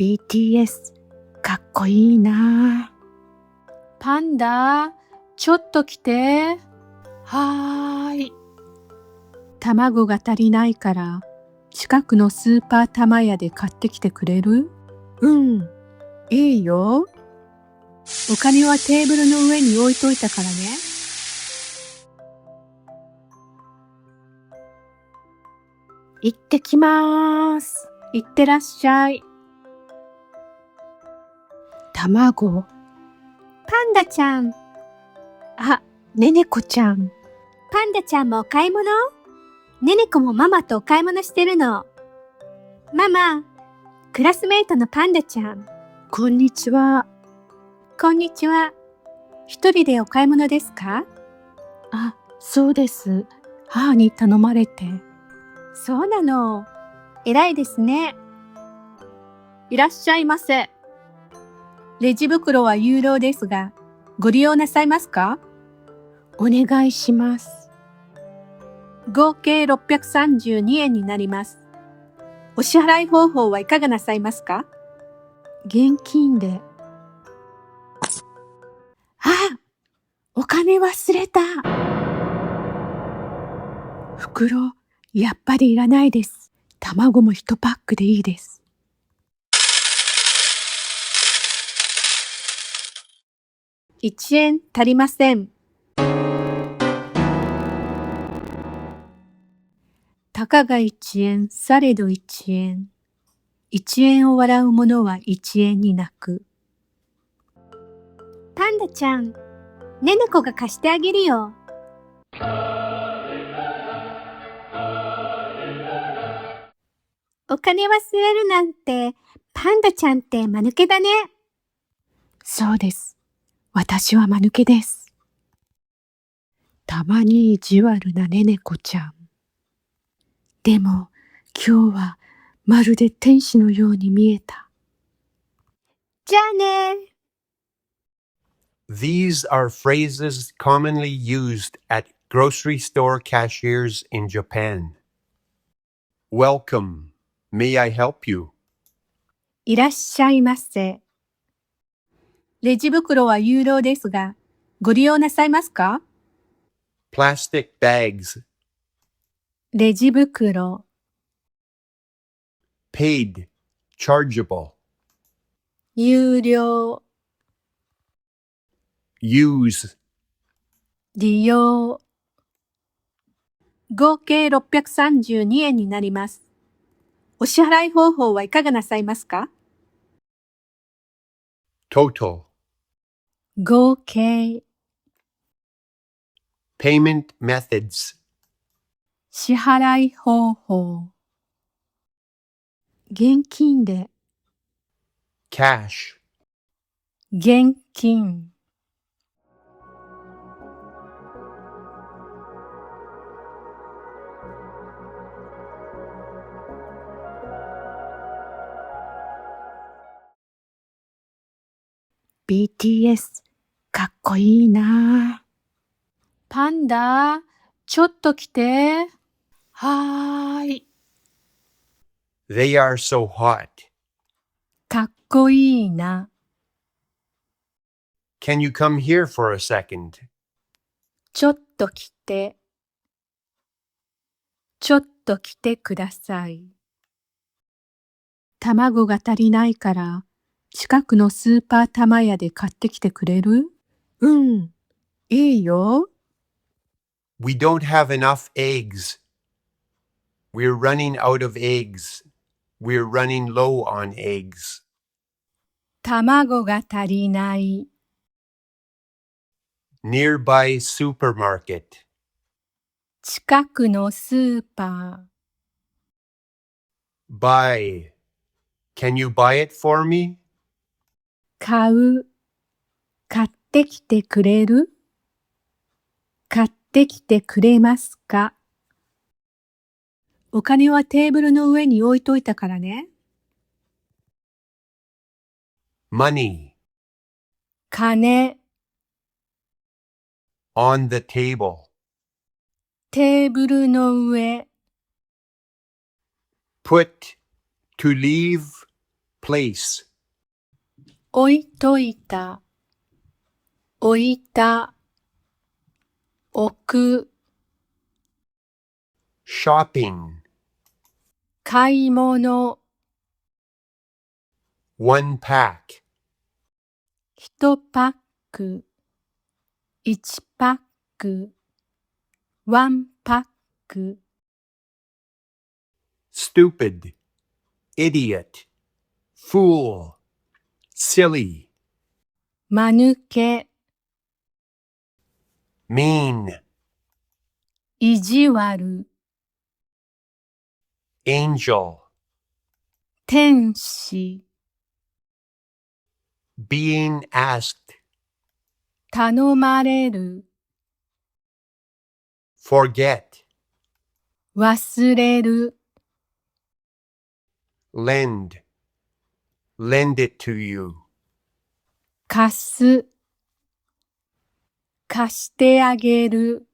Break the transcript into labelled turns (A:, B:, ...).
A: BTS かっこいいな。パンダ、ちょっと来て。はーい。卵が足りないから近くのスーパータマヤで買ってきてくれる？うん、いいよ。お金はテーブルの上に置いといたからね。行ってきまーす。行ってらっしゃい。卵。パンダちゃん。あ、ねねこちゃん。パンダちゃんもお買い物？ねねこもママとお買い物してるの。ママ、クラスメイトのパンダちゃん。こんにちは。こんにちは。一人でお買い物ですか？あ、そうです。母に頼まれて。そうなの。偉いですね。いらっしゃいませ。レジ袋は有料ですが、ご利用なさいますか？お願いします。合計632円になります。お支払い方法はいかがなさいますか？現金で。あ、お金忘れた。袋、やっぱりいらないです。卵も1パックでいいです。1円足りません。たかが1円、されど1円。1円を笑う者は1円に泣く。パンダちゃん、ねねこが貸してあげるよ。お金忘れるなんて、パンダちゃんって間抜けだね。そうです。私は間抜けです。たまに意地悪なねねこちゃん。でも、今日はまるで天使のように見えた。じゃあね。
B: These are phrases commonly used at grocery store cashiers in Japan. Welcome. May I help you?
A: いらっしゃいませ。レジ袋は有料ですが、ご利用なさいますか？
B: Plastic bags.
A: レジ袋。
B: Paid. Chargeable.
A: 有料。
B: Use.
A: 利用。合計632円になります。お支払い方法はいかがなさいますか？
B: Total.
A: 合計。
B: Payment methods.
A: 支払い方法。現金で。
B: Cash.
A: 現金。BTS かっこいいな。パンダ、ちょっと来て。はーい。
B: They are so hot.
A: かっこいいな。
B: Can you come here for a second?
A: ちょっと来て。ちょっと来てください。卵が足りないから近くのスーパータマヤで買ってきてくれる？うん、いいよ。
B: We don't have enough eggs. We're running out of eggs. We're running low on eggs.
A: 卵が足りない。
B: Nearby supermarket.
A: 近くのスーパー。
B: Buy. Can you buy it for me?
A: 買う。買ってきてくれる？買ってきてくれますか？お金はテーブルの上に置いといたからね。
B: Money.
A: 金。
B: On the table.
A: テーブルの上。
B: Put. To leave. place,
A: 置いといた、置いた、置く、
B: shopping,
A: 買い物、
B: one pack,
A: 1パック、1パック、1パック、
B: stupid, idiot, fool, silly,
A: 間抜け、
B: mean,
A: 意地悪、
B: angel,
A: 天使、
B: being asked,
A: 頼まれる、
B: forget,
A: 忘れる、
B: lend, lend it to you,
A: 貸す、貸してあげる。